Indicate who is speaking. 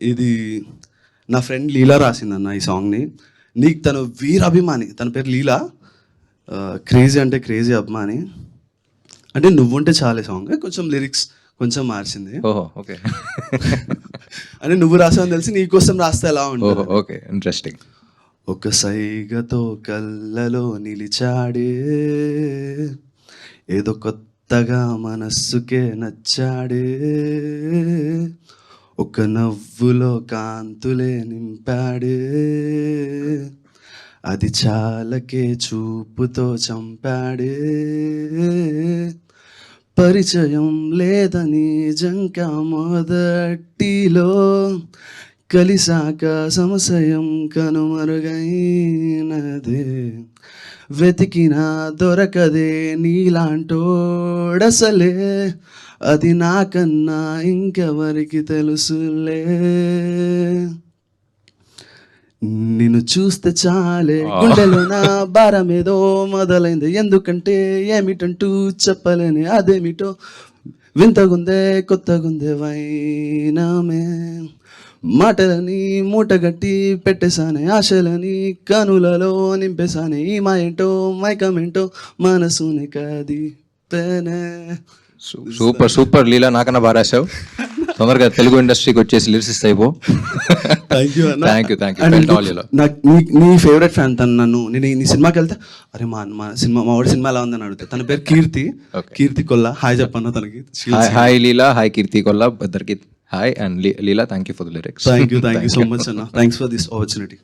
Speaker 1: ఇది నా ఫ్రెండ్ లీలా రాసిందన్న ఈ సాంగ్ని. నీకు తను వీరాభిమాని, తన పేరు లీలా. క్రేజీ అంటే క్రేజీ అభిమాని. అంటే నువ్వుంటే చాలే సాంగ్ కొంచెం లిరిక్స్ కొంచెం మార్చింది.
Speaker 2: ఓహో ఓకే.
Speaker 1: అంటే నువ్వు రాసావని తెలిసి నీకోసం రాస్తే ఎలా ఉంటుంది.
Speaker 2: Okay interesting.
Speaker 1: ఒక సైగతో కళ్ళలో నిలిచాడే, ఏదో కొత్తగా మనస్సుకే నచ్చాడే, ఒక నవ్వులో కాంతులే నింపాడే, అది చాలకే చూపుతో చంపాడే, పరిచయం లేదని జంక మొదటిలో కలిసాక సంశయం కనుమరుగైనదే, వెతికినా దొరకదే నీలాంటోడసలే, అది నాకన్నా ఇంకెవరికి తెలుసులే, నిన్ను చూస్తే చాలే గుండెలో నా భారమేదో మొదలైంది, ఎందుకంటే ఏమిటంటూ చెప్పలేని అదేమిటో, వింతగుందే కొత్తగుందే వైనమే, మాటలని మూటగట్టి పెట్టేశానే, ఆశలని కనులలో నింపేశానే, ఈ మాయేంటో మైకమేంటో మనసుని కదిపేనే.
Speaker 2: సూపర్ సూపర్ లీలా, నాకన్నా బాగా రాశావు. తొందరగా తెలుగు ఇండస్ట్రీకి వచ్చేసి లిరిసిస్ట్ అయిపో.
Speaker 1: థ్యాంక్ యూ అన్న.
Speaker 2: Thank you thank you.
Speaker 1: నీ ఫేవరెట్ ఫ్యాన్ తను. నేను నీ సినిమాకి వెళ్తే అరే మా వాడి సినిమా ఎలా ఉందని అడుగుతా. తన పేరు కీర్తి. కీర్తి కొల్లా. హాయ్ చెప్పన్న తనకి.
Speaker 2: హాయ్ లీలా, హాయ్ కీర్తి కొల్లా, ఇద్దరికి hi. And Leela thank you for the lyrics.
Speaker 1: Thank you so much అన్న. Thanks for this opportunity.